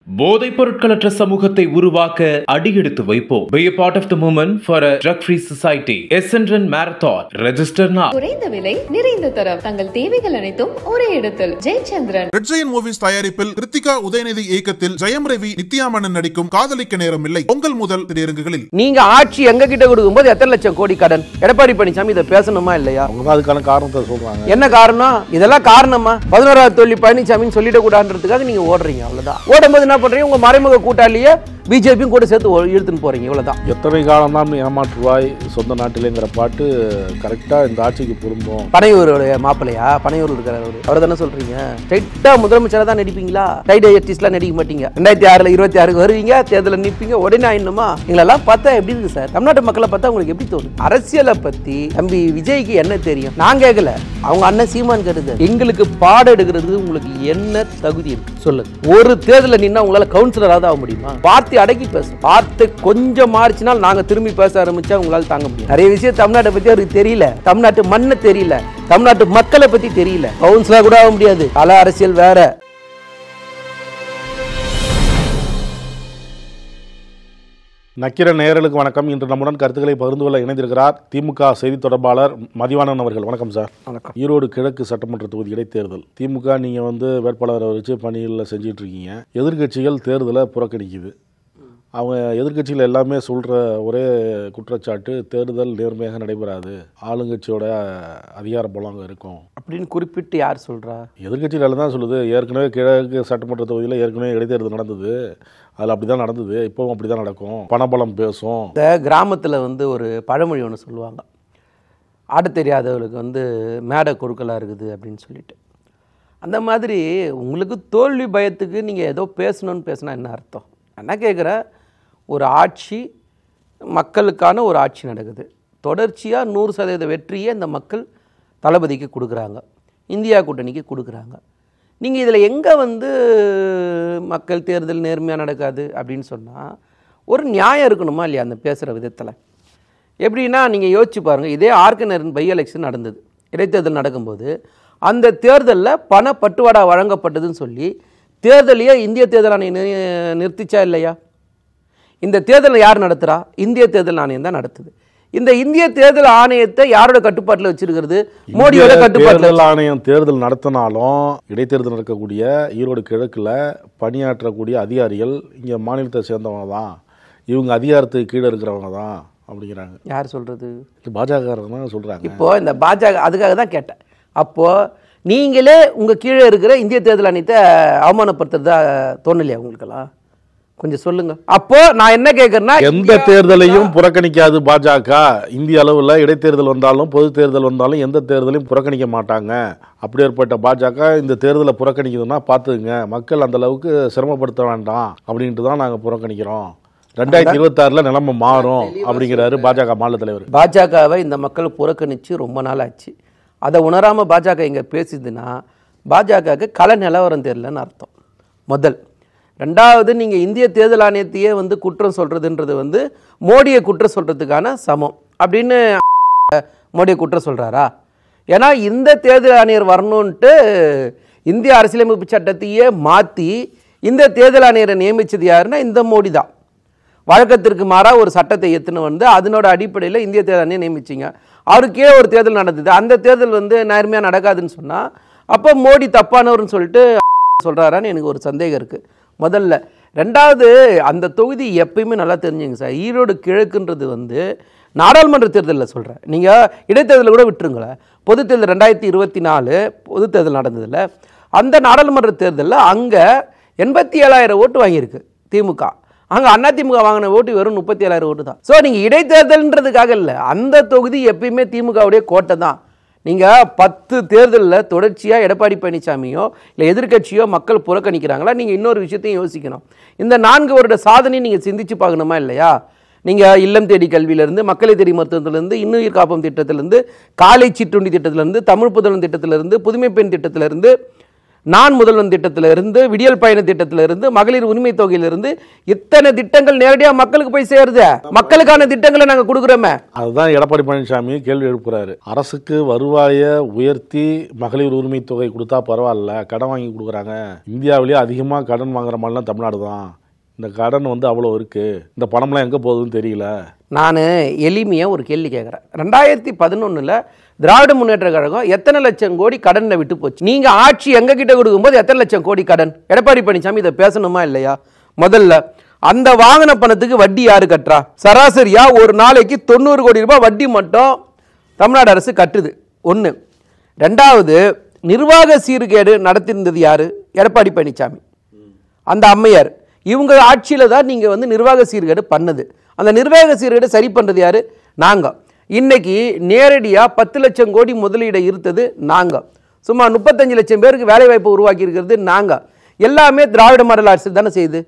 போதைப் பொருட்களற்ற சமூகத்தை உருவாக்க அடியெடுத்து வைப்போம். Be a part of the movement for a drug-free society. SNRN Marathon. Register now. குறைந்த விலை, நிறைந்த தரம். தங்கள் தேவைகள் அனைத்தும் ஒரே இடத்தில். ஜெயச்சந்திரன். ரெட் ஜெயன்ட் மூவிஸ் தயாரிப்பில் கிருத்திகா உதயநிதி இயக்கத்தில் ஜெயம் ரவி, நித்யா மேனன் நடிக்கும் காதலிக்க நேரம் இல்லை பொங்கல் முதல் திரையரங்குகளில். நீங்க ஆட்சி எங்க கிட்ட கொடுக்கும்போது எத்தனை லட்சம் கோடி கடன்? எடப்பாடி பழனிசாமி இதை பேசணுமா இல்லையா? அதுக்கான காரணத்தை சொல்றாங்க. என்ன காரணம்? இதெல்லாம் காரணமா? 11வது தொழில் பழனிசாமின்னு சொல்லிடக்கூடாதுன்றதுக்காக நீங்க ஓடுறீங்க. அவ்வளவுதான். ஓடும்போது என்ன பண்றீங்க? உங்க மறைமுக கூட்டாளியே பிஜேபியும் கூட சேர்த்து இழுத்துன்னு போறீங்க. இவ்வளவுதான். எத்தனை காலம் தான் ஏமாற்றுவாய் சொந்த நாட்டிலேங்கிற பாட்டு கரெக்டா இந்த ஆட்சிக்கு பொருந்தும். பனையூருடைய மாப்பிள்ளையா? பனையூர் இருக்கிறவர் அவர் தானே சொல்றீங்க. ஸ்ட்ரைட்டா முதலமைச்சரா தான் நடிப்பீங்களா? டைட் ஆர்டிஸ்ட்லாம் நடிக்க மாட்டீங்க. 2006 26 வருவீங்க, தேர்தலில் நிற்பீங்க, உடனே ஆயிடணுமா? எங்களெல்லாம் பார்த்தா எப்படி இருக்கு சார்? தமிழ்நாட்டு மக்களை பார்த்தா உங்களுக்கு எப்படி தோணும்? அரசியலை பத்தி தம்பி விஜய்க்கு என்ன தெரியும்? நான் கேட்கல, அவங்க அண்ணன் சீமான் கேட்டது. எங்களுக்கு பாடம் எடுக்கிறது உங்களுக்கு என்ன தகுதி இருக்கு சொல்லுங்க. ஒரு தேர்தலில் நின்னா உங்களால கவுன்சிலராக ஆக முடியுமா? வார்த்தை அடக்கி பேசும். வார்த்தை கொஞ்சம் மாறிச்சினால் நாங்க திரும்பி பேச ஆரம்பிச்சா உங்களால தாங்க முடியும். நிறைய விஷயம் தமிழ்நாட்டை பத்தி அவருக்கு தெரியல, தமிழ்நாட்டு மண்ணை தெரியல, தமிழ்நாட்டு மக்களை பத்தி தெரியல. கவுன்சிலர் கூட ஆக முடியாது. கல அரசியல் வேற. நக்கிர நேயர்களுக்கு வணக்கம். இன்று நம்முடன் கருத்துக்களை பகிர்ந்து கொள்ள இணைந்திருக்கிறார் திமுக செய்தி தொடர்பாளர் மதிவாணன் அவர்கள். வணக்கம் சார். வணக்கம். ஈரோடு கிழக்கு சட்டமன்ற தொகுதி இடைத்தேர்தல். திமுக நீங்க வேட்பாளரை வச்சு பணியில் செஞ்சிட்டு இருக்கீங்க. எதிர்கட்சிகள் தேர்தலை புறக்கணிக்குது. அவங்க எதிர்கட்சிகள் எல்லாமே சொல்ற ஒரே குற்றச்சாட்டு, தேர்தல் நேர்மையாக நடைபெறாது, ஆளுங்கட்சியோட அதிகார பலம் அங்கே இருக்கும் அப்படின்னு குறிப்பிட்டு யார் சொல்றா? எதிர்கட்சிகள் தான் சொல்லுது. ஏற்கனவே கிழக்கு சட்டமன்ற தொகுதியில் ஏற்கனவே இடைத்தேர்தல் நடந்தது, அதில் அப்படிதான் நடந்தது, இப்பவும் அப்படிதான் நடக்கும், பணபலம் பேசும். இந்த கிராமத்தில் ஒரு பழமொழி ஒன்று சொல்லுவாங்க, ஆட தெரியாதவர்களுக்கு மேடை கொடுக்கலாக இருக்குது அப்படின்னு சொல்லிட்டு. அந்த மாதிரி உங்களுக்கு தோல்வி பயத்துக்கு நீங்கள் ஏதோ பேசணும்னு பேசினா என்ன அர்த்தம்? என்ன கேட்குற, ஒரு ஆட்சி, மக்களுக்கான ஒரு ஆட்சி நடக்குது, தொடர்ச்சியாக 100% வெற்றியை இந்த மக்கள் தளபதிக்கு கொடுக்குறாங்க, இந்தியா கூட்டணிக்கு கொடுக்குறாங்க. நீங்கள் இதில் எங்கே மக்கள் தேர்தல் நேர்மையாக நடக்காது அப்படின்னு சொன்னால் ஒரு நியாயம் இருக்கணுமா இல்லையா அந்த பேசுகிற விதத்தில்? எப்படின்னா நீங்கள் யோசிச்சு பாருங்கள், இதே ஆர்கனரின் பை எலெக்ஷன் நடந்தது, இடைத்தேர்தல் நடக்கும்போது அந்த தேர்தலில் பணப்பட்டுவாடா வழங்கப்பட்டதுன்னு சொல்லி தேர்தலையே இந்திய தேர்தல் ஆணையம் நிறுத்திச்சா இல்லையா? இந்த தேர்தலை யார் நடத்துகிறா? இந்திய தேர்தல் ஆணையம் தான் நடத்துது. இந்த இந்திய தேர்தல் ஆணையத்தை யாரோட கட்டுப்பாட்டில் வச்சிருக்கிறது? மோடியோட கட்டுப்பாட்டில். ஆணையம் தேர்தல் நடத்தினாலும் இடைத்தேர்தல் நடக்கக்கூடிய ஈரோடு கிழக்குல பணியாற்றக்கூடிய அதிகாரிகள் இங்க மாநிலத்தை சேர்ந்தவங்க தான், இவங்க அதிகாரத்துக்கு கீழே இருக்கிறவங்க தான் அப்படிங்கிறாங்க. யார் சொல்றது? பாஜக சொல்றாங்க. இப்போ இந்த பாஜக அதுக்காக தான் கேட்டேன். அப்போ நீங்களே உங்க கீழே இருக்கிற இந்திய தேர்தல் ஆணையத்தை அவமானப்படுத்துறதா தோணலையா உங்களுக்கெல்லாம்? கொஞ்சம் சொல்லுங்க. அப்போ நான் என்ன கேட்கறேன்னா, எந்த தேர்தலையும் புறக்கணிக்காது பாஜக. இந்திய அளவில் இடைத்தேர்தல் வந்தாலும் பொது தேர்தல் வந்தாலும் எந்த தேர்தலையும் புறக்கணிக்க மாட்டாங்க. அப்படி ஏற்பட்ட பாஜக இந்த தேர்தலை புறக்கணிக்குதுன்னா பார்த்துங்க, மக்கள் அந்த அளவுக்கு சிரமப்படுத்த வேண்டாம் அப்படின்ட்டு தான் நாங்கள் புறக்கணிக்கிறோம். 2026 நிலைமை மாறும் அப்படிங்கிறாரு பாஜக மாநில தலைவர். பாஜகவை இந்த மக்கள் புறக்கணிச்சு ரொம்ப நாள் ஆச்சு. அதை உணராமல் பாஜக இங்கே பேசுதுன்னா பாஜகவுக்கு கல நிலவரம் தெரியலன்னு அர்த்தம். முதல். ரெண்டாவது, நீங்கள் இந்திய தேர்தல் ஆணையத்தையே குற்றம் சொல்கிறதுன்றது மோடியை குற்றம் சொல்கிறதுக்கான சமம் அப்படின்னு மோடியை குற்றம் சொல்கிறாரா? ஏன்னா இந்த தேர்தல் ஆணையர் வரணுன்ட்டு இந்திய அரசியலமைப்பு சட்டத்தையே மாற்றி இந்த தேர்தல் ஆணையரை நியமித்தது யாருன்னா இந்த மோடி தான். வழக்கத்திற்கு மாறாக ஒரு சட்டத்தை எடுத்துன்னு அதனோட அடிப்படையில் இந்திய தேர்தல் ஆணையம் நியமிச்சிங்க. அவருக்கே ஒரு தேர்தல் நடந்தது, அந்த தேர்தல் நேர்மையாக நடக்காதுன்னு சொன்னால் அப்போ மோடி தப்பானவர்னு சொல்லிட்டு சொல்கிறாரான்னு எனக்கு ஒரு சந்தேகம் இருக்குது. முதல்ல. ரெண்டாவது, அந்த தொகுதி எப்பயுமே நல்லா தெரிஞ்சுங்க சார், ஈரோடு கிழக்குன்றது நாடாளுமன்ற தேர்தலில் சொல்கிறேன், நீங்கள் இடைத்தேர்தலில் கூட விட்டுருங்களேன். பொது தேர்தல் 2024 பொது தேர்தல் நடந்ததில்ல, அந்த நாடாளுமன்ற தேர்தலில் அங்கே 87,000 ஓட்டு வாங்கியிருக்கு திமுக. அங்கே அதிமுக வாங்கின ஓட்டு வெறும் 37,000 ஓட்டு தான். ஸோ நீங்கள் இடைத்தேர்தல்ன்றதுக்காக இல்லை, அந்த தொகுதி எப்பயுமே திமுகவுடைய கோட்டை தான். நீங்கள் 10 தேர்தலில் தொடர்ச்சியாக எடப்பாடி பழனிசாமியோ இல்லை எதிர்கட்சியோ மக்கள் புறக்கணிக்கிறாங்களா? நீங்கள் இன்னொரு விஷயத்தையும் யோசிக்கணும். இந்த 4 வருட சாதனையும் நீங்கள் சிந்திச்சு பார்க்கணுமா இல்லையா? நீங்கள் இல்லம் தேடி கல்வியிலேருந்து, மக்களை தேடி மருத்துவத்திலேருந்து, இன்னுயிர் காப்பம் திட்டத்திலேருந்து, காலை சிற்றுண்டி திட்டத்திலேருந்து, தமிழ் புதல்வன் திட்டத்திலேருந்து, புதுமை பெண் திட்டத்திலேருந்து, நான் முதல்வன் திட்டத்திலிருந்து, விடியல் பயண திட்டத்திலிருந்து, மகளிர் உரிமை தொகையிலிருந்து இத்தனை திட்டங்கள் நேரடியாக மக்களுக்கு போய் சேருது. மக்களுக்கான திட்டங்களை நாங்கள் கொடுக்குறோமே. அதுதான் எடப்பாடி பழனிசாமி கேள்வி எழுப்புறாரு. அரசுக்கு வருவாயை உயர்த்தி மகளிர் உரிமை தொகை கொடுத்தா பரவாயில்ல, கடன் வாங்கி கொடுக்குறாங்க. இந்தியாவிலேயே அதிகமாக கடன் வாங்குற மாநிலம் தமிழ்நாடு தான். இந்த கடன் அவ்வளோ இருக்கு, இந்த பணம்லாம் எங்கே போகுதுன்னு தெரியல. நான் எளிமையாக ஒரு கேள்வி கேட்குறேன். 2011 திராவிட முன்னேற்ற கழகம் எத்தனை லட்சம் கோடி கடனில் விட்டு போச்சு? நீங்கள் ஆட்சி எங்கள் கிட்ட கொடுக்கும்போது எத்தனை லட்சம் கோடி கடன்? எடப்பாடி பழனிசாமி இதை பேசணுமா இல்லையா? முதல்ல அந்த வாங்கின பணத்துக்கு வட்டி யாரு கட்டுறா? சராசரியா ஒரு நாளைக்கு 90 கோடி ரூபாய் வட்டி மட்டும் தமிழ்நாடு அரசு கட்டுது. ஒன்று. ரெண்டாவது, நிர்வாக சீர்கேடு நடத்திருந்தது யாரு? எடப்பாடி பழனிசாமி, அந்த அம்மையார். இவங்க ஆட்சியில் தான் நீங்கள் நிர்வாக சீர்கேடு பண்ணது. அந்த நிர்வாக சீர்கேடு சரி பண்ணுறது யாரு? நாங்கள். இன்னைக்கு நேரடியாக 10 லட்சம் கோடி முதலீடை இருந்தது நாங்கள். சுமார் 35 லட்சம் பேருக்கு வேலை வாய்ப்பு உருவாக்கி இருக்கிறது நாங்கள். எல்லாமே திராவிட மாடல் அரசு தானே செய்யுது,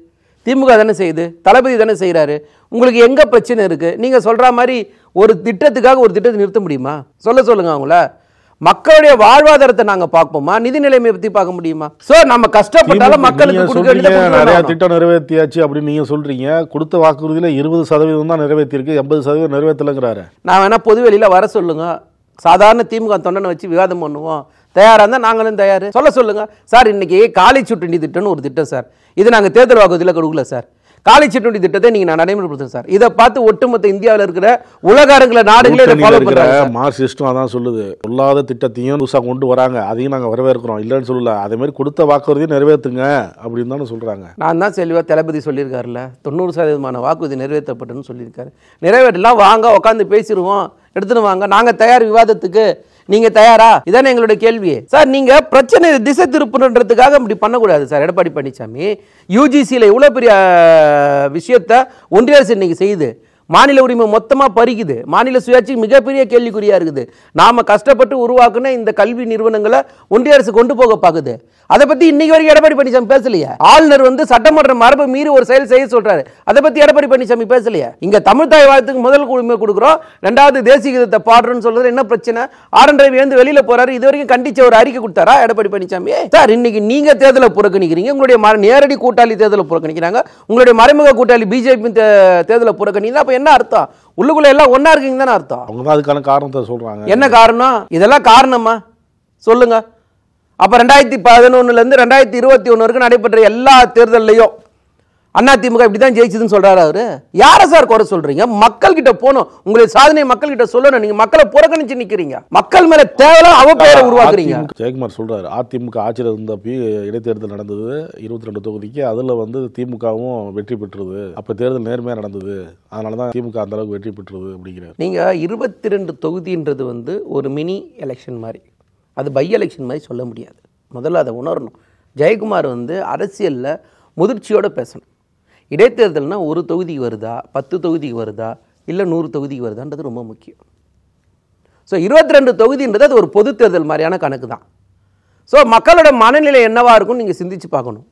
திமுக தானே செய்யுது, தளபதி தானே செய்கிறாரு. உங்களுக்கு எங்கே பிரச்சனை இருக்குது? நீங்கள் சொல்கிற மாதிரி ஒரு திட்டத்துக்காக ஒரு திட்டத்தை நிறுத்த முடியுமா? சொல்லுங்க அவங்கள. மக்களுடைய வாழ்வாதாரத்தை நாங்க பார்ப்போமா? நிதி நிலைமை பத்தி பார்க்க முடியுமா? சோ நம்ம கஷ்டப்பட்டாலும் மக்களுக்கு நிறைய திட்டம் நிறைவேற்றியாச்சு அப்படின்னு நீங்க சொல்றீங்க. கொடுத்த வாக்குறுதியில 20% தான் நிறைவேற்றிருக்கு, 80% நிறைவேற்றலங்கிறாரு. நான் வேணா பொது வெளியில வர சொல்லுங்க, சாதாரண திமுக தொண்டனை வச்சு விவாதம் பண்ணுவோம். தயாரா இருந்தா நாங்களும் தயார். சொல்லுங்க சார். இன்னைக்கு காலை சுட்டு திட்டம்னு ஒரு திட்டம் சார், இது நாங்க தேர்தல் வாக்குறுதியில கொடுக்கல சார். காலை சிற்றுண்டி திட்டத்தை நீங்க நான் நடைமுறைப்படுத்துறேன் சார். இதை பார்த்து ஒட்டுமொத்த இந்தியாவில் இருக்கிற உலக நாடுகளே இதை ஃபாலோ பண்றாங்க. மார்க்சிஸ்டும் அதான் சொல்லுது, சொல்லாத திட்டத்தையும் புதுசா கொண்டு வராங்க, அதையும் நாங்க வரவேற்கிறோம், இல்லைன்னு சொல்லல. அதே மாதிரி கொடுத்த வாக்குறுதியை நிறைவேற்றுங்க அப்படின்னு தானே சொல்றாங்க. நான் தான் செல்வா தளபதி சொல்லியிருக்காருல்ல, 90% வாக்குறுதி நிறைவேற்றப்பட்டுன்னு சொல்லியிருக்காரு. நிறைவேற்றலாம், வாங்க உட்காந்து பேசிடுவோம், எடுத்துன்னு வாங்க, நாங்க தயார் விவாதத்துக்கு. நீங்க தயாரா? இதானே எங்களுடைய கேள்வி சார். நீங்க பிரச்சனை திசை திருப்புன்றதுக்காக இப்படி பண்ணக்கூடாது சார். எடப்பாடி பழனிசாமி யூஜிசியில் இவ்வளவு பெரிய விஷயத்தை ஒன்றிய அரசு இன்னைக்கு செய்யுது. மாநில உரிமை மொத்தமா பறிக்குது. மாநில சுயாட்சி மிகப்பெரிய கேள்விக்குறியா இருக்குது. நாம கஷ்டப்பட்டு உருவாக்குன இந்த கல்வி நிறுவனங்களை ஒன்றிய அரசு கொண்டு போக பாக்குது. அதை பத்தி இன்னைக்கு வரைக்கும் எடப்பாடி பழனிசாமி பேசலையா? ஆளுநர் சட்டமன்ற மரபு மீறி ஒரு செயல் செய்ய சொல்றாரு, அதை பத்தி எடப்பாடி பழனிசாமி பேசலையா? இங்க தமிழ் தாய் வாழ்த்துக்கு முதல் உரிமை கொடுக்குறோம், ரெண்டாவது தேசிய கீதத்தை பாடுறோம்னு சொல்றது என்ன பிரச்சனை? ஆரண்டை வெளியில போறாரு, இது வரைக்கும் கண்டிச்ச ஒரு அறிக்கை கொடுத்தாரா எடப்பாடி பழனிசாமி? சார், இன்னைக்கு நீங்க தேர்தலை புறக்கணிக்கிறீங்க, உங்களுடைய நேரடி கூட்டாளி தேர்தலை புறக்கணிக்கிறாங்க, உங்களுடைய மறைமுக கூட்டாளி பிஜேபி தேர்தலை புறக்கணிக்கிறீங்க. அப்ப என்ன அர்த்தம்? உள்ளுக்குள்ள எல்லாம் ஒன்னா இருக்கீங்க தானே அர்த்தம். அவங்க தான் அதுக்கான காரணத்தை சொல்றாங்க. என்ன காரணம்? இதெல்லாம் காரணமா சொல்லுங்க. அப்ப 2011 இருந்து 2021 வரைக்கும் நடைபெற்ற எல்லா தேர்தலையும் அதிமுக இப்படிதான் ஜெயிச்சதுன்னு சொல்றாரு அவரு. யார சார் குறை சொல்றீங்க? மக்கள் கிட்ட போகணும், உங்களுடைய சாதனை மக்கள் கிட்ட சொல்லணும். நீங்க மக்களை புறக்கணிச்சு நிக்கிறீங்க, மக்கள் மேல தேவையில்லாம் அவ பேரை உருவாக்குறீங்க. ஜெயக்குமார் சொல்றாரு, அதிமுக ஆட்சியில் இருந்தப்ப இடைத்தேர்தல் நடந்தது 22 தொகுதிக்கு, அதுல திமுகவும் வெற்றி பெற்றது. அப்ப தேர்தல் நேர்மையா நடந்தது, அதனாலதான் திமுக அந்த அளவுக்கு வெற்றி பெற்றது அப்படிங்கிறார். நீங்க 22 தொகுதின்றது ஒரு மினி எலெக்ஷன் மாதிரி, அது பை எலெக்ஷன் மாதிரி சொல்ல முடியாது. முதல்ல அதை உணரணும். ஜெயக்குமார் அரசியல்ல முதிர்ச்சியோட பேசணும். இடைத்தேர்தல்னா ஒரு தொகுதிக்கு வருதா, 10 தொகுதிக்கு வருதா, இல்லை 100 தொகுதிக்கு வருதான்றது ரொம்ப முக்கியம். ஸோ 22 தொகுதின்றது அது ஒரு பொது தேர்தல் மாதிரியான கணக்கு தான். ஸோ மக்களோட மனநிலை என்னவா இருக்கும்னு நீங்கள் சிந்திச்சு பார்க்கணும்.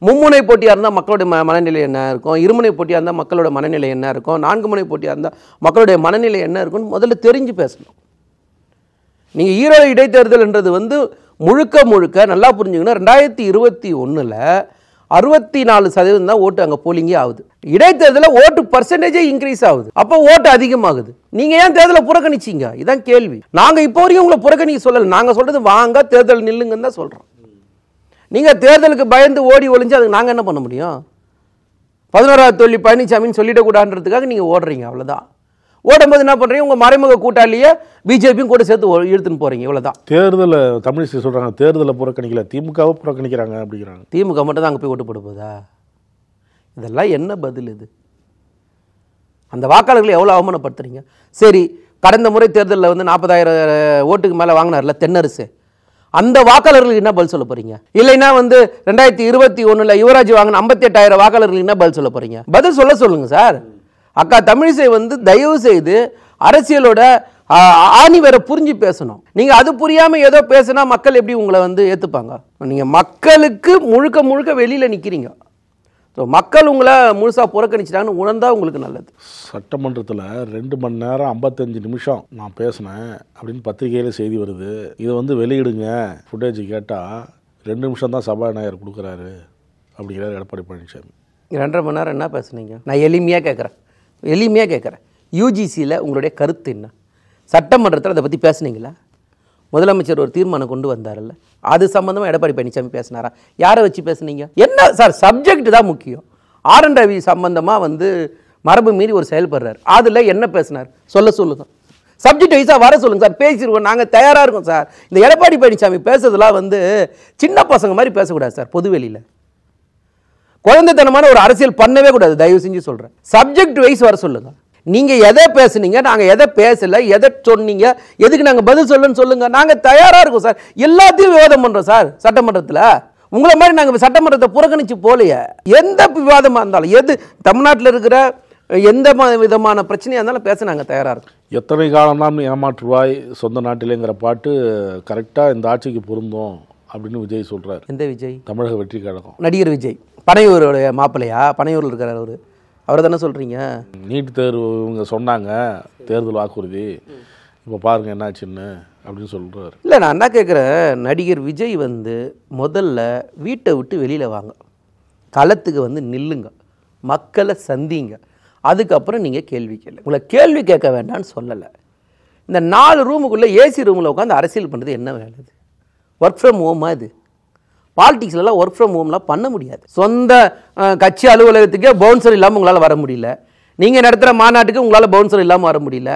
மும்முனை போட்டியாக இருந்தால் மக்களுடைய மனநிலை என்ன இருக்கும், இருமுனை போட்டியாக இருந்தால் மக்களோட மனநிலை என்ன இருக்கும், 4 முனை போட்டியாக இருந்தால் மக்களுடைய மனநிலை என்ன இருக்கும்னு முதல்ல தெரிஞ்சு பேசணும். நீங்கள் ஈரோடு இடைத்தேர்தல்ன்றது முழுக்க முழுக்க நல்லா புரிஞ்சுக்கணும். 2021 64% தான் ஓட்டு அங்கே போலிங்கே ஆகுது. இடைத்தேர்தலில் ஓட்டு பர்சன்டேஜே இன்க்ரீஸ் ஆகுது, அப்போ ஓட்டு அதிகமாகுது. நீங்க ஏன் தேர்தலை புறக்கணிச்சீங்க? இதான் கேள்வி. நாங்க இப்போ வரைக்கும் உங்களை புறக்கணிக்க சொல்லல, நாங்க சொல்றது வாங்க தேர்தல் நில்லுங்கன்னு தான் சொல்றோம். நீங்க தேர்தலுக்கு பயந்து ஓடி ஒளிஞ்சு அதுக்கு நாங்க என்ன பண்ண முடியும்? 11வது தொழில் பழனிசாமின்னு சொல்லிடக்கூடாதுன்றதுக்காக நீங்க ஓடுறீங்க, அவ்வளவுதான். ஓடும்போது என்ன பண்றீங்க? உங்க மறைமுக கூட்டாளியே பிஜேபியும் கூட சேர்த்து இழுத்துன்னு போறீங்க, இவ்வளவுதான். தேர்தலை தமிழிசை சொல்றாங்க, தேர்தலை புறக்கணிக்கல, திமுகவை புறக்கணிக்கிறாங்க அப்படிங்கிறாங்க. திமுக மட்டும் தான் அங்கே போய் ஓட்டு போட போதா? இதெல்லாம் என்ன பதில் இது? அந்த வாக்காளர்களை எவ்வளோ அவமானப்படுத்துறீங்க? சரி, கடந்த முறை தேர்தலில் 40,000 ஓட்டுக்கு மேலே வாங்கினார்ல தென்னரசு, அந்த வாக்காளர்களுக்கு என்ன பதில் சொல்ல போறீங்க? இல்லைன்னா 2021 யுவராஜ் வாங்கின 58,000 வாக்காளர்களுக்கு என்ன பதில் சொல்ல போறீங்க? பதில் சொல்லுங்க சார். அக்கா தமிழிசை தயவு செய்து அரசியலோட ஆணி வேற புரிஞ்சு பேசணும். நீங்க அது புரியாம ஏதோ பேசினா மக்கள் எப்படி உங்களை ஏத்துப்பாங்க? நீங்க மக்களுக்கு முழுக்க முழுக்க வெளியில நிக்கிறீங்க. மக்கள் உங்களை முழுசா புறக்கணிச்சிட்டாங்கன்னு உணர்ந்தா உங்களுக்கு நல்லது. சட்டமன்றத்தில் 2 மணி நேரம் 55 நிமிஷம் நான் பேசினேன் அப்படின்னு பத்திரிகையில் செய்தி வருது. இதை வெளியிடுங்க ஃபுட்டேஜ் கேட்டால் 2 நிமிஷம் தான் சபாநாயகர் கொடுக்குறாரு அப்படிங்கிறார் எடப்பாடி பழனிசாமி. 2.5 மணி நேரம் என்ன பேசுனீங்க? நான் எளிமையாக கேட்குறேன். யூஜிசியில் உங்களுடைய கருத்து என்ன? சட்டமன்றத்தில் அதை பற்றி பேசுனீங்களா? முதலமைச்சர் ஒரு தீர்மானம் கொண்டு வந்தார்ல, அது சம்மந்தமாக எடப்பாடி பழனிசாமி பேசினாரா? யாரை வச்சு பேசுனீங்க? என்ன சார், சப்ஜெக்ட் தான் முக்கியம். ஆர்.என். ரவி சம்பந்தமாக மரபு மீறி ஒரு செயல்படுறாரு, அதில் என்ன பேசினார் சொல்லுங்க. சப்ஜெக்ட் வைஸாக வர சொல்லுங்கள் சார், பேசிடுவோம், நாங்கள் தயாராக இருக்கோம் சார். இந்த எடப்பாடி பழனிசாமி பேசுறதுலாம் சின்ன பசங்க மாதிரி பேசக்கூடாது சார். பொதுவெளியில் குழந்தைத்தனமான ஒரு அரசியல் பண்ணவே கூடாது, தயவு செஞ்சு சொல்கிறேன். சப்ஜெக்ட் வைஸ் வர சொல்லுங்கள். நீங்கள் எதை பேசுனீங்க, நாங்கள் எதை பேசலை, எதை சொன்னீங்க, எதுக்கு நாங்கள் பதில் சொல்லணும்னு சொல்லுங்கள். நாங்கள் தயாராக இருக்கோம் சார். எல்லாத்தையும் விவாதம் பண்ணுறோம் சார் சட்டமன்றத்தில். உங்களை மாதிரி நாங்கள் சட்டமன்றத்தை புறக்கணிச்சு போலையே. எந்த விவாதமாக இருந்தாலும், எது தமிழ்நாட்டில் இருக்கிற எந்த விதமான பிரச்சனையாக இருந்தாலும் பேச நாங்கள் தயாராக இருக்கோம். எத்தனை காலம்தான் ஏமாற்றுவாய் சொந்த நாட்டிலேங்கிற பாட்டு கரெக்டாக இந்த ஆட்சிக்கு பொருந்தும் அப்படின்னு விஜய் சொல்கிறார். எந்த விஜய்? தமிழக வெற்றி கழகம் நடிகர் விஜய். பனையூருடைய மாப்பிள்ளையா? பனையூரில் இருக்கிறார் அவர் தானே சொல்கிறீங்க? நீட் தேர்வு இவங்க சொன்னாங்க, தேர்தல் வாக்குறுதி, இப்போ பாருங்கள் என்னாச்சுன்னு அப்படின்னு சொல்கிறார். இல்லை, நான் என்ன கேட்குறேன், நடிகர் விஜய் முதல்ல வீட்டை விட்டு வெளியில் வாங்க, களத்துக்கு நில்லுங்க, மக்களை சந்திங்க, அதுக்கப்புறம் நீங்கள் கேள்வி கேளு. உங்களை கேள்வி கேட்க வேண்டாம்னு சொல்லலை. இந்த 4 ரூமுக்குள்ளே ஏசி ரூமில் உட்காந்து அரசியல் பண்ணுறது என்ன வேலை? இது ஒர்க் ஃப்ரம் ஹோமா? இது பாலிடிக்ஸ்லாம் ஒர்க் ஃப்ரம் ஹோம்லாம் பண்ண முடியாது. சொந்த கட்சி அலுவலகத்துக்கே பவுன்சர் இல்லாமல் உங்களால் வர முடியல. நீங்கள் நடத்துகிற மாநாட்டுக்கு உங்களால் பவுன்சர் இல்லாமல் வர முடியல.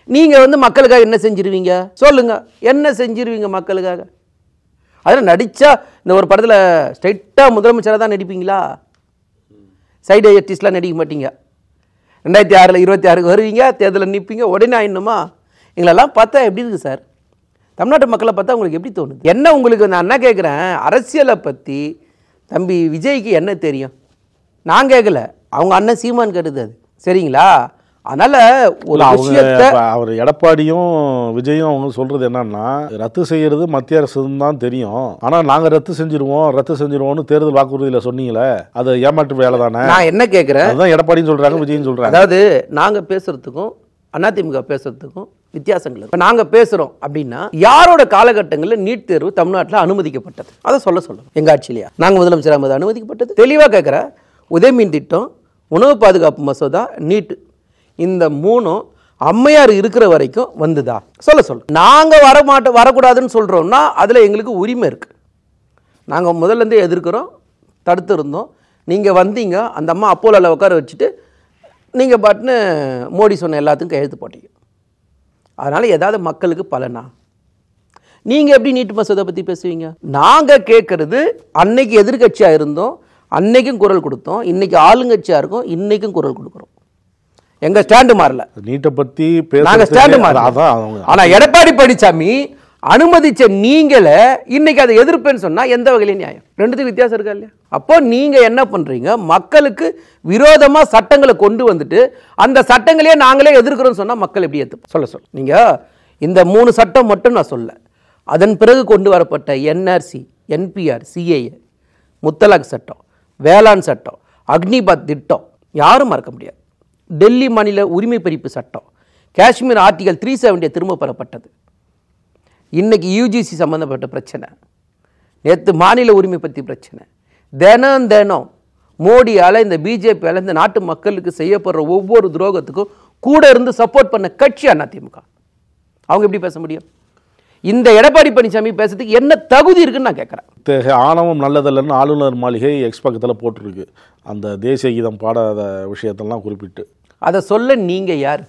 நீங்கள் மக்களுக்காக என்ன செஞ்சிருவீங்க சொல்லுங்கள்? என்ன செஞ்சிருவீங்க மக்களுக்காக? அதில் நடித்தா இந்த ஒரு படத்தில் ஸ்ட்ரைட்டாக முதலமைச்சராக தான் நடிப்பீங்களா? சைடு ஆர்டிஸ்ட்லாம் நடிக்க மாட்டீங்க. 2006 26 வருவீங்க, தேர்தலில் நிற்பீங்க, உடனே ஆயிடணுமா? எங்களெல்லாம் பார்த்தா எப்படி இருக்குது சார்? தமிழ்நாட்டு மக்களை பார்த்தா உங்களுக்கு எப்படி தோணுது? என்ன உங்களுக்கு நான் என்ன கேட்குறேன், அரசியலை பற்றி தம்பி விஜய்க்கு என்ன தெரியும்? நான் கேட்கல, அவங்க அண்ணன் சீமான் கேட்டது அது, சரிங்களா? அதனால் ஒரு விஷயத்தை அவர் எடப்பாடியும் விஜயும் அவங்க சொல்கிறது என்னன்னா, ரத்து செய்கிறது மத்திய அரசு தான் தெரியும், ஆனால் நாங்கள் ரத்து செஞ்சிருவோம்னு தேர்தல் வாக்குறுதியில் சொன்னீங்களே, அது ஏமாற்று வேலை தானே. நான் என்ன கேட்குறேன், அதுதான் எடப்பாடின்னு சொல்கிறாங்க, விஜய்னு சொல்கிறாங்க. அதாவது நாங்கள் பேசுகிறதுக்கும் அதிமுக பேசுகிறதுக்கும் வித்தியாசங்கள். இப்போ நாங்கள் பேசுகிறோம் அப்படின்னா, யாரோட காலகட்டங்களில் நீட் தேர்வு தமிழ்நாட்டில் அனுமதிக்கப்பட்டது அதை சொல்லுங்கள். எங்கள் ஆட்சியிலையா? நாங்கள் முதலமைச்சர் அது அனுமதிக்கப்பட்டது? தெளிவாக கேட்குற, உதயமின் திட்டம், உணவு பாதுகாப்பு மசோதா, நீட்டு, இந்த 3ம் அம்மையார் இருக்கிற வரைக்கும் வந்துதா? சொல்ல நாங்கள் வரக்கூடாதுன்னு சொல்கிறோம்னா அதில் எங்களுக்கு உரிமை இருக்குது. நாங்கள் முதல்லேருந்தே எதிர்க்கிறோம், தடுத்து இருந்தோம். நீங்கள் வந்தீங்க, அந்த அம்மா அப்போலோவில் உட்கார வச்சுட்டு நீங்கள் பாட்டுன்னு மோடி சொன்ன எல்லாத்துக்கும் கையெழுத்து போட்டீங்க. அதனால் ஏதாவது மக்களுக்கு பலனா? நீங்கள் எப்படி நீட்டு மசோதா பற்றி பேசுவீங்க? நாங்கள் கேட்குறது, அன்னைக்கு எதிர்கட்சியாக இருந்தோம், அன்னைக்கும் குரல் கொடுத்தோம், இன்னைக்கு ஆளுங்கட்சியாக இருக்கோம், இன்னைக்கும் குரல் கொடுக்குறோம். எங்கள் ஸ்டாண்டு மாறல. நீட்டை பற்றி நாங்கள் ஸ்டாண்டு மாறல. ஆனால் எடப்பாடி பழனிசாமி அனுமதிச்ச நீங்களே இன்னைக்கு அதை எதிர்ப்பேன்னு சொன்னால் எந்த வகையிலும் நியாயம்? ரெண்டுத்துக்கு வித்தியாசம் இருக்கா இல்லையா? அப்போ நீங்கள் என்ன பண்ணுறீங்க, மக்களுக்கு விரோதமாக சட்டங்களை கொண்டு வந்துட்டு அந்த சட்டங்களையே நாங்களே எதிர்க்கிறோம்னு சொன்னால் மக்கள் எப்படி ஏற்று சொல்ல நீங்கள் இந்த 3 சட்டம் மட்டும் நான் சொல்ல, அதன் பிறகு கொண்டு வரப்பட்ட என்ஆர்சி, என்பிஆர், சிஏஏ, முத்தலாக் சட்டம், வேளாண் சட்டம், அக்னிபாத் திட்டம் யாரும் மறக்க முடியாது. டெல்லி மாநில உரிமை பறிப்பு சட்டம், காஷ்மீர் ஆர்டிகல் 370 திரும்ப பெறப்பட்டது. இன்னைக்கு யூஜிசி சம்பந்தப்பட்ட பிரச்சனை, நேற்று மாநில உரிமை பற்றி பிரச்சனை, தினம் மோடியால், இந்த பிஜேபியால் இந்த நாட்டு மக்களுக்கு செய்யப்படுற ஒவ்வொரு துரோகத்துக்கும் கூட இருந்து சப்போர்ட் பண்ண கட்சி அதிமுக. அவங்க எப்படி பேச முடியும்? இந்த எடப்பாடி பழனிசாமி பேசுறதுக்கு என்ன தகுதி இருக்குன்னு நான் கேட்குறேன். ஆணவம் நல்லதில்லைன்னு ஆளுநர் மாளிகை எக்ஸ் பக்கத்தில் போட்டிருக்கு, அந்த தேசிய கீதம் பாடாத விஷயத்தெல்லாம் குறிப்பிட்டு. அதை சொல்ல நீங்கள் யார்?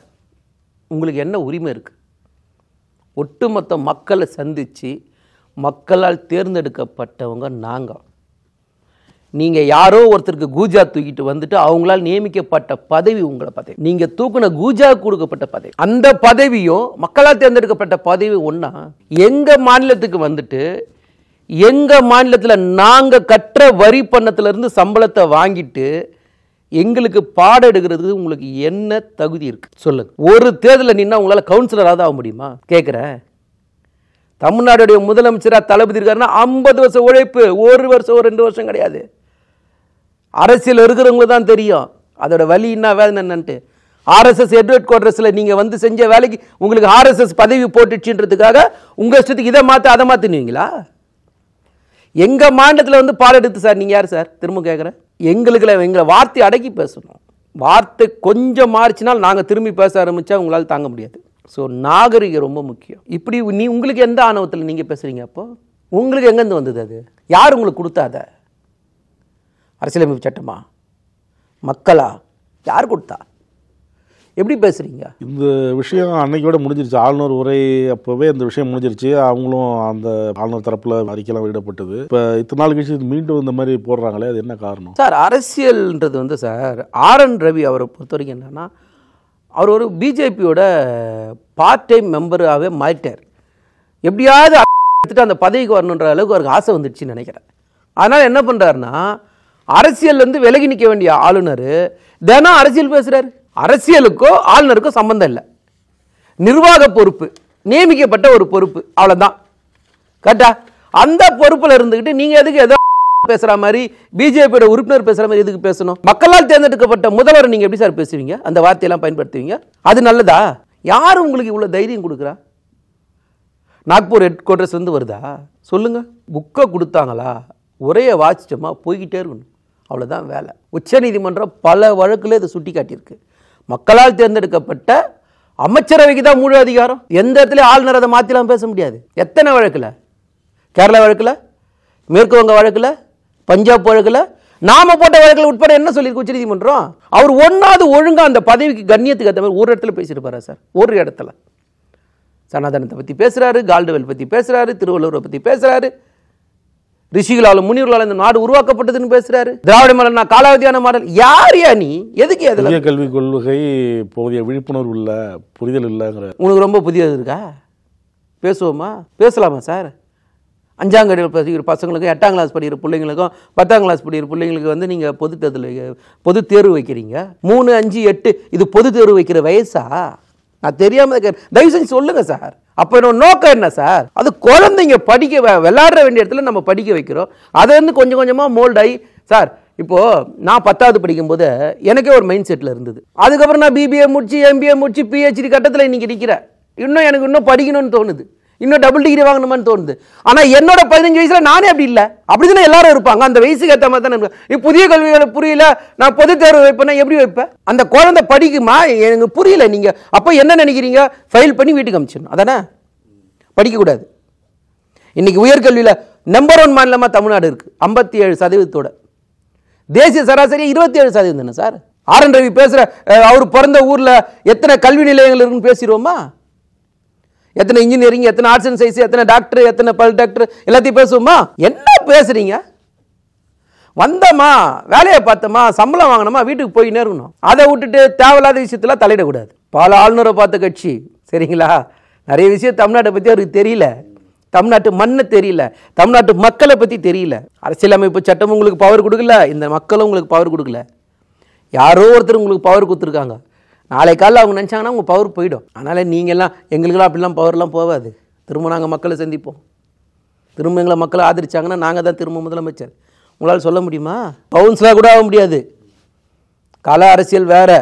உங்களுக்கு என்ன உரிமை இருக்குது? ஒட்டுமொத்த மக்களை சந்தித்து மக்களால் தேர்ந்தெடுக்கப்பட்டவங்க நாங்கள். நீங்கள் யாரோ ஒருத்தருக்கு கூஜா தூக்கிட்டு வந்துட்டு அவங்களால் நியமிக்கப்பட்ட பதவி உங்களை பதவி. நீங்கள் தூக்குன கூஜா கொடுக்கப்பட்ட பதவி, அந்த பதவியும் மக்களால் தேர்ந்தெடுக்கப்பட்ட பதவி ஒன்றா? எங்கள் மாநிலத்துக்கு வந்துட்டு எங்கள் மாநிலத்தில் நாங்கள் கற்ற வரி பணத்திலிருந்து சம்பளத்தை வாங்கிட்டு எங்களுக்கு பாடம் எடுக்கிறதுக்கு உங்களுக்கு என்ன தகுதி இருக்குது சொல்லுங்க. ஒரு தேர்தலில் நின்னா உங்களால் கவுன்சிலராக ஆக முடியுமா கேட்குறேன். தமிழ்நாடுடைய முதலமைச்சராக தளபதி இருக்காருன்னா 50 வருஷம் உழைப்பு, 1 வருஷம் 2 வருஷம் கிடையாது. அரசியல் இருக்கிறவங்களுக்கு தான் தெரியும் அதோட வலி என்ன வேதனை என்னன்ட்டு. ஆர்எஸ்எஸ் ஹெட் குவார்டர்ஸில் நீங்கள் செஞ்ச வேலைக்கு உங்களுக்கு ஆர்எஸ்எஸ் பதவி போட்டுச்சுன்றதுக்காக உங்கள் இஷ்டத்துக்கு இதை மாற்ற அதை மாற்றினீங்களா? எங்க மாநிலத்தில் வந்து பாடம் எடுத்து சார் நீங்க யார் சார்? திரும்ப கேட்குறேன். எங்களை வார்த்தை அடக்கி பேசணும். வார்த்தை கொஞ்சம் மாறிச்சினால் நாங்கள் திரும்பி பேச ஆரம்பிச்சா உங்களால் தாங்க முடியாது. ஸோ நாகரிகம் ரொம்ப முக்கியம். இப்படி உங்களுக்கு எந்த ஆணவத்தில் நீங்கள் பேசுகிறீங்க? அப்போ உங்களுக்கு எங்கேருந்து வந்தது? அது யார் உங்களுக்கு கொடுத்தாத? அரசியலமைப்பு சட்டமா? மக்களா? யார் கொடுத்தா? எப்படி பேசுகிறீங்க? இந்த விஷயம் அன்னைக்கோட முடிஞ்சிருச்சு. ஆளுநர் உரை அப்போவே இந்த விஷயம் முடிஞ்சிருச்சு. அவங்களும் அந்த ஆளுநர் தரப்பில் அறிக்கையெல்லாம் வெளியிடப்பட்டது. இப்போ இத்தனை நாள் கழிச்சு மீண்டும் இந்த மாதிரி போடுறாங்களே, அது என்ன காரணம் சார்? அரசியல்ன்றது வந்து சார், ஆர்.என். ரவி அவரை பொறுத்த வரைக்கும் என்னன்னா, அவர் ஒரு பிஜேபியோட பார்ட் டைம் மெம்பராகவே மாறிட்டார். எப்படியாவது எடுத்துட்டு அந்த பதவிக்கு வரணுன்ற அளவுக்கு அவருக்கு ஆசை வந்துடுச்சுன்னு நினைக்கிறேன். அதனால் என்ன பண்ணுறாருன்னா, அரசியல் விலகி நிற்க வேண்டிய ஆளுநர் தினம் அரசியல் பேசுகிறாரு. அரசியலுக்கோ ஆளுநருக்கோ சம்பந்தம் இல்லை. நிர்வாக பொறுப்பு, நியமிக்கப்பட்ட ஒரு பொறுப்பு, அவ்வளோதான். கரெக்டா? அந்த பொறுப்பில் இருந்துக்கிட்டு நீங்கள் எதுக்கு ஏதோ பேசுகிற மாதிரி பிஜேபியோட உறுப்பினர் பேசுகிற மாதிரி எதுக்கு பேசணும்? மக்களால் தேர்ந்தெடுக்கப்பட்ட முதல்வர் நீங்கள் எப்படி சார் பேசுவீங்க? அந்த வார்த்தையெல்லாம் பயன்படுத்துவீங்க? அது நல்லதா? யார் உங்களுக்கு இவ்வளோ தைரியம் கொடுக்குறா? நாக்பூர் ஹெட் குவார்ட்டர்ஸ் வருதா? சொல்லுங்கள். புக்கை கொடுத்தாங்களா, உரையை வாசிச்சோமா, போய்கிட்டே இருக்கணும், அவ்வளோதான் வேலை. உச்சநீதிமன்றம் பல வழக்கில் இதை சுட்டி காட்டியிருக்கு. மக்களால் தேர்ந்தெடுக்கப்பட்ட அமைச்சரவைக்கு தான் முழு அதிகாரம். எந்த இடத்துல ஆளுநர் அதை மாற்றிலாம் பேச முடியாது. எத்தனை வழக்கில்? கேரளா வழக்கில், மேற்கு வங்க வழக்கில், பஞ்சாப் வழக்கில், நாம போட்ட வழக்கில் உட்பட என்ன சொல்லியிருக்கு உச்சநீதிமன்றம்? அவர் ஒன்றாவது ஒழுங்காக அந்த பதவிக்கு கண்ணியத்துக்கு ஏற்ற மாதிரி ஒரு இடத்துல பேசியிருப்பாரா சார்? ஒரு இடத்துல சனாதனத்தை பற்றி பேசுகிறாரு, கால்டுவெல் பற்றி பேசுகிறாரு, திருவள்ளுவரை பற்றி பேசுகிறாரு, ரிஷிகளாலும் முனிவர்களால் இந்த நாடு உருவாக்கப்பட்டதுன்னு பேசுறாரு. திராவிட மாடல் காலாவதியான மாடல். யார் நீ? எதுக்கு? அதுல கல்விக் கொள்கை போதிய விழிப்புணர்வு இல்ல, புரிதல் இல்லைங்கிற. உனக்கு ரொம்ப புதியது இருக்கா? பேசுவோமா? பேசலாமா சார்? 5ஆம் கிளாஸ் படிக்கிற பசங்களுக்கும் 8ஆம் கிளாஸ் படிக்கிற பிள்ளைங்களுக்கும் 10ஆம் கிளாஸ் படிக்கிற பிள்ளைங்களுக்கு நீங்கள் பொது தேர்வு வைக்கிறீங்க. 3, 5, 8 இது பொது தேர்வு வைக்கிற வயசா? நான் தெரியாமல் தயவு செஞ்சு சொல்லுங்க சார். அப்போ என்னோட நோக்கம் என்ன சார்? அது குழந்தைங்க படிக்க விளையாடுற வேண்டிய இடத்துல நம்ம படிக்க வைக்கிறோம். அதை கொஞ்சம் கொஞ்சமாக மோல்ட் ஆகி சார். இப்போது நான் 10வது படிக்கும்போது எனக்கே ஒரு மைண்ட் செட்டில் இருந்தது. அதுக்கப்புறம் நான் பிபிஏ முடிச்சு, எம்பிஏ முடிச்சு, பிஹெச்டி கட்டத்தில் இன்றைக்கி நிற்கிறேன். எனக்கு இன்னும் படிக்கணும்னு தோணுது, இன்னும் டபுள் டிகிரி வாங்கணுமான்னு தோணுது. ஆனால் என்னோட 15 வயசில் நானே அப்படி இல்லை. அப்படி தானே எல்லாரும் இருப்பாங்க. அந்த வயசுக்கு ஏற்ற மாதிரி தானே. இப்போ புதிய கல்விகளை புரியல, நான் பொது தேர்வு வைப்பேன்னா எப்படி வைப்பேன்? அந்த குழந்தை படிக்குமா? எனக்கு புரியல. நீங்கள் அப்போ என்ன நினைக்கிறீங்க? ஃபைல் பண்ணி வீட்டுக்கு அனுப்பிச்சிடணும், அதானே? படிக்கக்கூடாது. இன்னைக்கு உயர்கல்வியில் நம்பர் 1 மாநிலமாக தமிழ்நாடு இருக்குது, 57%. தேசிய சராசரி 27% தானே சார்? ஆர்.என். ரவி பேசுகிற அவர் பிறந்த ஊரில் எத்தனை கல்வி நிலையங்கள் இருக்குன்னு பேசிடுவோமா? எத்தனை இன்ஜினியரிங், எத்தனை ஆர்ட்ஸ் அண்ட் சயின்ஸ், எத்தனை டாக்டர், எத்தனை பல் டாக்டர், எல்லாத்தையும் பேசுவோமா? என்ன பேசுறீங்க? வந்தோமா, வேலையை பார்த்தோமா, சம்பளம் வாங்கினோமா, வீட்டுக்கு போயின்னே இருக்கணும். அதை விட்டுட்டு தேவையில்லாத விஷயத்துல தலையிடக்கூடாது. பல ஆளுநரை பார்த்த கட்சி, சரிங்களா? நிறைய விஷயம் தமிழ்நாட்டை பற்றி அவருக்கு தெரியல, தமிழ்நாட்டு மண்ணை தெரியல, தமிழ்நாட்டு மக்களை பற்றி தெரியல. அரசியலமைப்பு சட்டம் உங்களுக்கு பவர் கொடுக்கல, இந்த மக்களும் உங்களுக்கு பவர் கொடுக்கல. யாரோ ஒருத்தர் உங்களுக்கு பவர் கொடுத்துருக்காங்க. நாளை காலையில் அவங்க நினச்சாங்கன்னா உங்கள் பவர் போயிடும். அதனால் நீங்கள்லாம் எங்களுக்கெல்லாம் அப்படிலாம் பவர்லாம் போகாது. திரும்ப நாங்கள் மக்களை சந்திப்போம். திரும்ப எங்களை மக்களை ஆதரிச்சாங்கன்னா நாங்கள் தான் திரும்ப முதலமைச்சர். உங்களால் சொல்ல முடியுமா? கவுன்சிலாக கூட ஆக முடியாது. கல அரசியல் வேறு,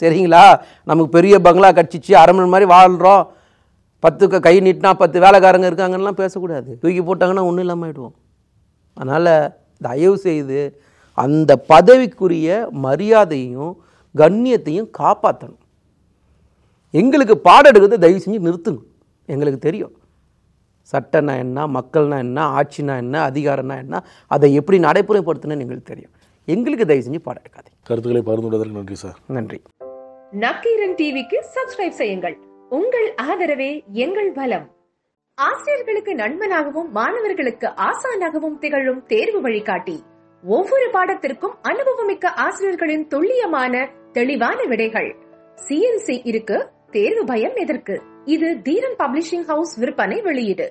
சரிங்களா? நமக்கு பெரிய பங்களா கட்சிச்சு அரண்மனை மாதிரி வாழ்கிறோம், 10 கை நீட்டினா 10 வேலைக்காரங்க இருக்காங்கலாம் பேசக்கூடாது. தூக்கி போட்டாங்கன்னா ஒன்றும் இல்லாமல் ஆகிடுவோம். அதனால் தயவு செய்து அந்த பதவிக்குரிய மரியாதையும் கண்ணியத்தையும் காப்பாற்றணும். எங்களுக்கு பாடம் எடுக்கிறத தயவு செஞ்சு நிறுத்துங்க. எங்களுக்கு தெரியும் சட்டம்னா என்ன, மக்கள்னா என்ன, ஆட்சினா என்ன, அதிகாரம்னா என்ன, அதை எப்படி நடைமுறைப்படுத்தணும்னு எங்களுக்கு தெரியும். எங்களுக்கு தயவு செஞ்சு பாடம் எடுக்காது. கருத்துக்களை பகிர்ந்துள்ளதற்கு நன்றி சார். நன்றி. நக்கீரன் டிவிக்கு சப்ஸ்கிரைப் செய்யுங்கள். உங்கள் ஆதரவே எங்கள் பலம். ஆசிரியர்களுக்கு நண்பனாகவும் மாணவர்களுக்கு ஆசானாகவும் திகழும் தேர்வு வழிகாட்டி. ஒவ்வொரு பாடத்திற்கும் அனுபவமிக்க ஆசிரியர்களின் துல்லியமான தெளிவான விடைகள். CNC இருக்கு, தேர்வு பயம் எதற்கு? இது தீரன் பப்ளிஷிங் ஹவுஸ் விற்பனை வெளியீடு.